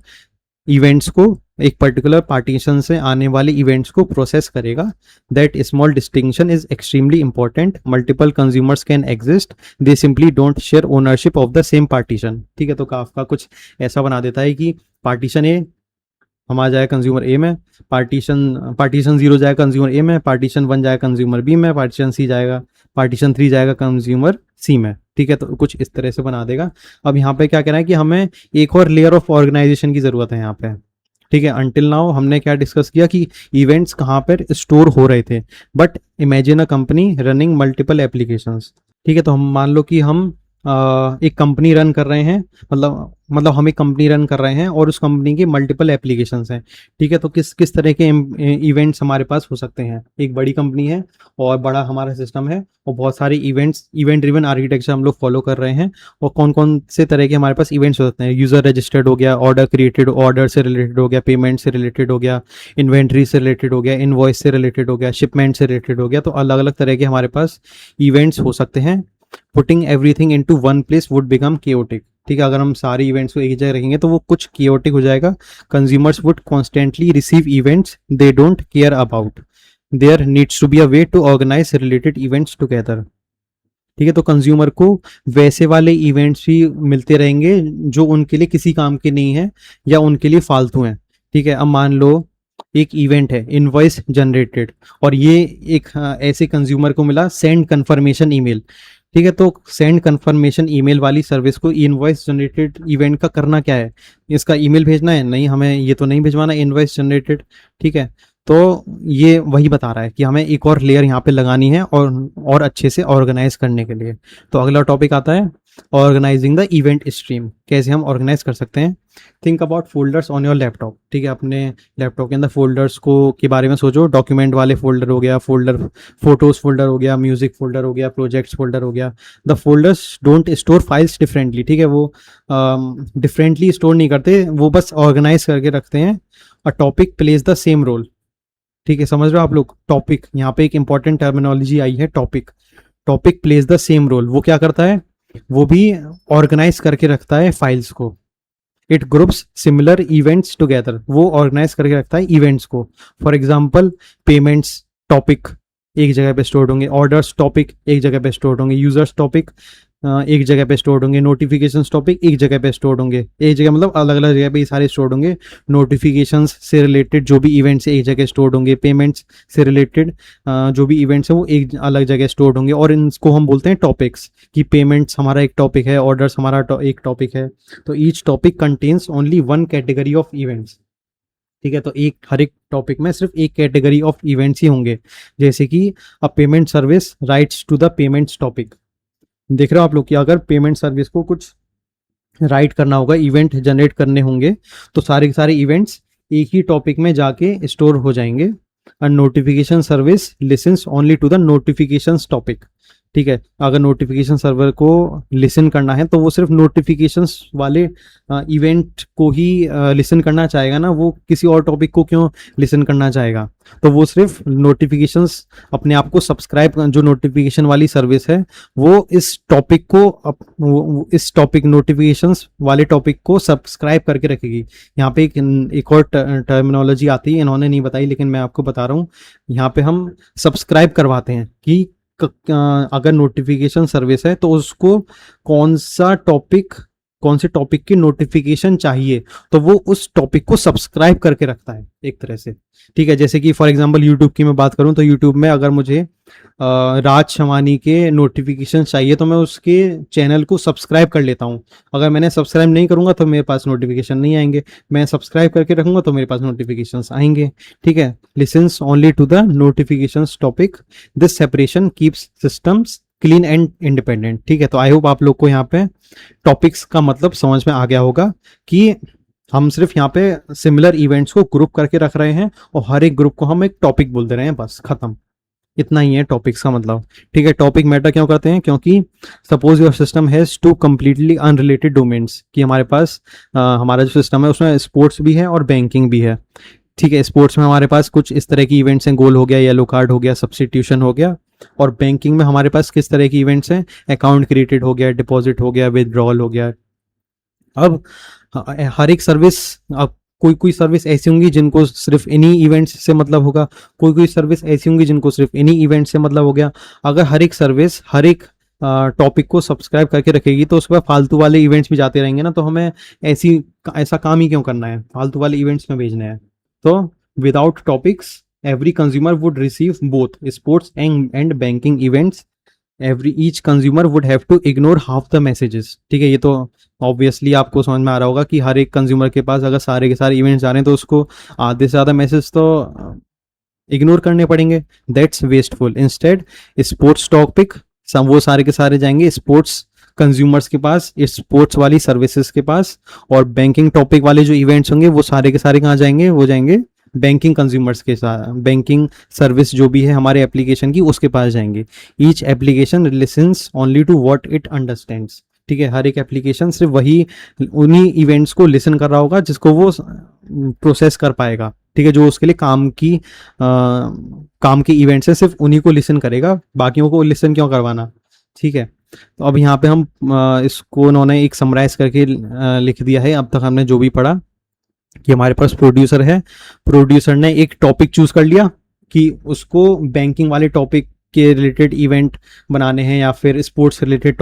इवेंट्स को, एक पर्टिकुलर पार्टीशन से आने वाले इवेंट्स को प्रोसेस करेगा। That small distinction is extremely important, multiple consumers can exist, they simply don't share ownership of the same partition. ठीक है, तो काफका कुछ ऐसा बना देता है कि पार्टीशन ए हमारा जाएगा कंज्यूमर ए में, पार्टीशन 0 जाएगा कंज्यूमर ए में, पार्टीशन 1 जाएगा कंज्यूमर बी में, पार्टीशन 3 जाएगा कंज्यूमर सी में। ठीक है, तो कुछ इस तरह से बना देगा। अब यहाँ पे क्या कह रहा है कि हमें एक और लेयर ऑफ ऑर्गेनाइजेशन की जरूरत है यहाँ पे। ठीक है, अंटिल नाउ हमने क्या डिस्कस किया कि इवेंट्स कहाँ पर स्टोर हो रहे थे, but imagine a company running multiple applications. ठीक है, तो हम मान लो कि हम एक कंपनी रन कर रहे हैं, मतलब हम एक कंपनी रन कर रहे हैं और उस कंपनी की मल्टीपल एप्लीकेशंस हैं। ठीक है, तो किस किस तरह के इवेंट्स हमारे पास हो सकते हैं। एक बड़ी कंपनी है और बड़ा हमारा सिस्टम है और बहुत सारे इवेंट ड्रिवन आर्किटेक्चर हम लोग फॉलो कर रहे हैं। और कौन कौन से तरह के हमारे पास इवेंट्स हो सकते हैं। यूज़र रजिस्टर्ड हो गया, ऑर्डर क्रिएटेड ऑर्डर से रिलेटेड हो गया, पेमेंट से रिलेटेड हो गया, इन्वेंट्री से रिलेटेड हो गया, इनवॉइस से रिलेटेड हो गया, शिपमेंट से रिलेटेड हो गया। तो अलग अलग तरह के हमारे पास इवेंट्स हो सकते हैं। Putting everything into one place would become chaotic. ठीक है, अगर हम सारे इवेंट्स को एक जगह रखेंगे तो वो कुछ केओटिक हो जाएगा। Consumers would constantly receive events they don't care about. There needs to be a way to organize related events together. ठीक है, तो कंज्यूमर को वैसे वाले इवेंट्स भी मिलते रहेंगे जो उनके लिए किसी काम के नहीं है या उनके लिए फालतू हैं। ठीक है, अब मान लो एक इवेंट है इनवॉइस जनरेटेड, और ये एक ऐसे कंज्यूमर को मिला सेंड कंफर्मेशन ईमेल। ठीक है, तो सेंड कंफर्मेशन ईमेल वाली सर्विस को इनवॉइस जनरेटेड इवेंट का करना क्या है, इसका ईमेल भेजना है? नहीं, हमें ये तो नहीं भिजवाना इनवॉइस जनरेटेड। ठीक है, तो ये वही बता रहा है कि हमें एक और लेयर यहाँ पे लगानी है और अच्छे से ऑर्गेनाइज करने के लिए। तो अगला टॉपिक आता है ऑर्गेनाइजिंग द इवेंट स्ट्रीम। कैसे हम ऑर्गेनाइज कर सकते हैं। Think about folders on your laptop. ठीक है, अपने लैपटॉप के अंदर फोल्डर्स को के बारे में सोचो। डॉक्यूमेंट वाले फोल्डर हो गया, फोटोज फोल्डर हो गया, म्यूजिक फोल्डर हो गया, प्रोजेक्ट्स फोल्डर हो गया। The folders don't store files differently. ठीक है, वो डिफरेंटली स्टोर नहीं करते, वो बस ऑर्गेनाइज करके रखते हैं। A topic plays the same role. ठीक है, समझ रहे हो आप लोग। टॉपिक, यहाँ पे एक इंपॉर्टेंट टर्मिनोलॉजी आई है, topic. Topic plays the same role. वो क्या करता है, वो भी ऑर्गेनाइज करके रखता है फाइल्स को। It groups similar events together. वो ऑर्गेनाइज करके रखता है इवेंट्स को। फॉर एग्जाम्पल पेमेंट्स टॉपिक एक जगह पे स्टोर होंगे, ऑर्डर्स टॉपिक एक जगह पे स्टोर होंगे, यूजर्स टॉपिक एक जगह पे स्टोर होंगे, नोटिफिकेशंस टॉपिक एक जगह पे स्टोर होंगे। एक जगह मतलब अलग अलग जगह पे ये सारे स्टोर होंगे। नोटिफिकेशंस से रिलेटेड जो भी इवेंट्स एक जगह स्टोर होंगे, पेमेंट्स से रिलेटेड जो भी इवेंट्स हैं वो एक अलग जगह स्टोर होंगे। और इनको हम बोलते हैं टॉपिक्स, कि पेमेंट्स हमारा एक टॉपिक है, ऑर्डर्स हमारा एक टॉपिक है। तो each topic contains only one category of events. ठीक है, तो हर एक टॉपिक में सिर्फ एक कैटेगरी ऑफ इवेंट्स ही होंगे। जैसे कि a payment service writes to the payments topic. देख रहे हो आप लोग कि अगर पेमेंट सर्विस को कुछ राइट करना होगा, इवेंट जनरेट करने होंगे, तो सारे के सारे इवेंट्स एक ही टॉपिक में जाके स्टोर हो जाएंगे। And notification service listens only to the notifications topic. ठीक है, अगर नोटिफिकेशन सर्वर को लिसन करना है तो वो सिर्फ नोटिफिकेशंस वाले इवेंट को ही लिसन करना चाहेगा ना, वो किसी और टॉपिक को क्यों लिसन करना चाहेगा। तो वो सिर्फ नोटिफिकेशंस अपने आप को सब्सक्राइब, जो नोटिफिकेशन वाली सर्विस है वो इस टॉपिक को इस टॉपिक नोटिफिकेशंस वाले टॉपिक को सब्सक्राइब करके रखेगी। यहाँ पे एक और टर्मिनोलॉजी आती है, इन्होंने नहीं बताई लेकिन मैं आपको बता रहा हूँ। यहाँ पे हम सब्सक्राइब करवाते हैं कि अगर नोटिफिकेशन सर्विस है तो उसको कौन से टॉपिक की नोटिफिकेशन चाहिए, तो वो उस टॉपिक को सब्सक्राइब करके रखता है एक तरह से। ठीक है, जैसे कि फॉर एग्जांपल यूट्यूब की मैं बात करूं तो यूट्यूब में अगर मुझे राज शमानी के नोटिफिकेशन चाहिए तो मैं उसके चैनल को सब्सक्राइब कर लेता हूं। अगर मैंने सब्सक्राइब नहीं करूंगा तो मेरे पास नोटिफिकेशन नहीं आएंगे, मैं सब्सक्राइब करके रखूंगा तो मेरे पास नोटिफिकेशंस आएंगे। ठीक है, listens only to the notifications topic. This separation keeps systems clean and independent. ठीक है, तो आई होप आप लोग को यहाँ पे टॉपिक्स का मतलब समझ में आ गया होगा कि हम सिर्फ यहाँ पे सिमिलर इवेंट्स को ग्रुप करके रख रहे हैं और हर एक ग्रुप को हम एक टॉपिक बोल दे रहे हैं, बस खत्म। इतना ही है टॉपिक्स का मतलब। ठीक है, टॉपिक मैटर क्यों करते हैं, क्योंकि suppose your system has two completely unrelated domains. कि हमारे पास हमारा जो सिस्टम है उसमें स्पोर्ट्स भी है और बैंकिंग भी है। ठीक है, स्पोर्ट्स में हमारे पास कुछ इस तरह की इवेंट्स हैं, गोल हो गया, येलो कार्ड हो गया, सब्स्टिट्यूशन हो गया। और बैंकिंग में हमारे पास किस तरह की इवेंट्स हैं, अकाउंट क्रिएटेड हो गया, डिपॉजिट हो गया, विदड्रॉल हो गया। अब हर एक सर्विस, अब कोई कोई सर्विस ऐसी होंगी जिनको सिर्फ इन्हीं इवेंट्स से मतलब होगा, कोई कोई सर्विस ऐसी होंगी जिनको सिर्फ इन्हीं इवेंट से मतलब हो गया। अगर हर एक सर्विस हर एक टॉपिक को सब्सक्राइब करके रखेगी तो उसके बाद फालतू वाले इवेंट्स भी जाते रहेंगे ना, तो हमें ऐसा काम ही क्यों करना है, फालतू वाले इवेंट्स में भेजने हैं। तो without topics every consumer would receive both sports and banking events every each consumer would have to ignore half the messages. ठीक है, ये तो ऑब्वियसली आपको समझ में आ रहा होगा कि हर एक कंज्यूमर के पास अगर सारे के सारे इवेंट्स आ रहे हैं तो उसको आधे से ज़्यादा मैसेज तो इग्नोर करने पड़ेंगे। That's wasteful. Instead sports topic, सब वो सारे के सारे जाएंगे स्पोर्ट्स कंज्यूमर्स के पास, स्पोर्ट्स वाली सर्विसेज के पास, और बैंकिंग टॉपिक वाले जो इवेंट्स होंगे वो सारे के सारे कहाँ जाएंगे, वो जाएंगे बैंकिंग कंज्यूमर्स के साथ, बैंकिंग सर्विस जो भी है हमारे एप्लीकेशन की उसके पास जाएंगे। Each application listens only to what it understands. ठीक है, हर एक एप्लीकेशन सिर्फ वही उन्हीं इवेंट्स को लिसन कर रहा होगा जिसको वो प्रोसेस कर पाएगा। ठीक है, जो उसके लिए काम की इवेंट्स है सिर्फ उन्हीं को लिसन करेगा, बाकियों को लिसन क्यों करवाना। ठीक है, तो अब यहाँ पे हम इसको उन्होंने एक समराइज करके लिख दिया है अब तक हमने जो भी पढ़ा, कि हमारे पास प्रोड्यूसर है, प्रोड्यूसर ने एक टॉपिक चूज कर लिया कि उसको बैंकिंग वाले टॉपिक के रिलेटेड इवेंट बनाने हैं या फिर sports related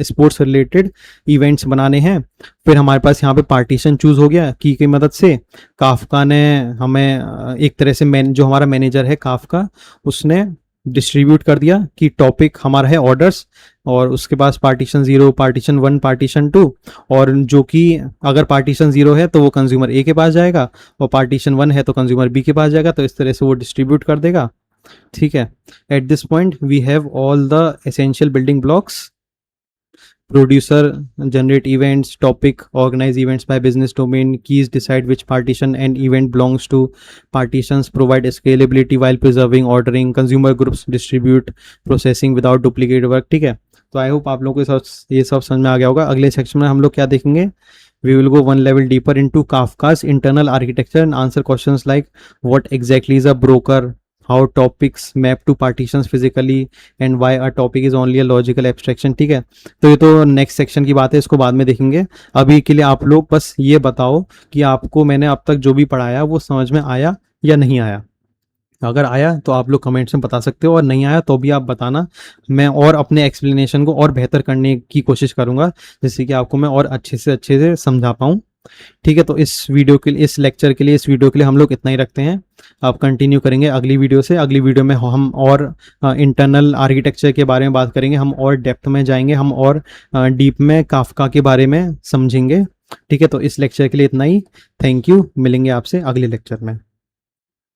sports related events बनाने हैं। फिर हमारे पास यहाँ पे पार्टीशन चूज हो गया की मदद से। काफका ने हमें एक तरह से जो हमारा मैनेजर है काफका, उसने डिस्ट्रीब्यूट कर दिया कि टॉपिक हमारा है ऑर्डर्स, और उसके पास पार्टीशन 0, पार्टीशन 1, पार्टीशन 2, और जो कि अगर पार्टीशन 0 है तो वो कंज्यूमर ए के पास जाएगा, और पार्टीशन 1 है तो कंज्यूमर बी के पास जाएगा। तो इस तरह से वो डिस्ट्रीब्यूट कर देगा। ठीक है, at this point we have all the essential building blocks. Producer generate events, topic organize events by business domain, keys decide which partition and event belongs to, partitions provide scalability while preserving ordering, consumer groups distribute processing without duplicate work। ठीक है, तो आई होप आप लोगों को ये सब समझ में आ गया होगा। अगले सेक्शन में हम लोग क्या देखेंगे, we will go one level deeper into Kafka's internal architecture and answer questions like what exactly is a broker, how topics map to partitions physically, and why a topic is only a logical abstraction। ठीक है, तो ये तो नेक्स्ट सेक्शन की बात है, इसको बाद में देखेंगे। अभी के लिए आप लोग बस ये बताओ कि आपको मैंने अब तक जो भी पढ़ाया वो समझ में आया या नहीं आया। अगर आया तो आप लोग कमेंट्स में बता सकते हो, और नहीं आया तो भी आप बताना। मैं और अपने एक्सप्लेनेशन को और बेहतर करने की कोशिश करूँगा, जिससे कि आपको मैं और अच्छे से समझा पाऊँ। ठीक है, तो इस वीडियो के लिए, इस लेक्चर के लिए, इस वीडियो के लिए हम लोग इतना ही रखते हैं। अब कंटिन्यू करेंगे अगली वीडियो से। अगली वीडियो में हम और इंटरनल आर्किटेक्चर के बारे में बात करेंगे, हम और डेप्थ में जाएंगे, हम और डीप में काफका के बारे में समझेंगे। ठीक है, तो इस लेक्चर के लिए इतना ही। थैंक यू, मिलेंगे आपसे अगले लेक्चर में।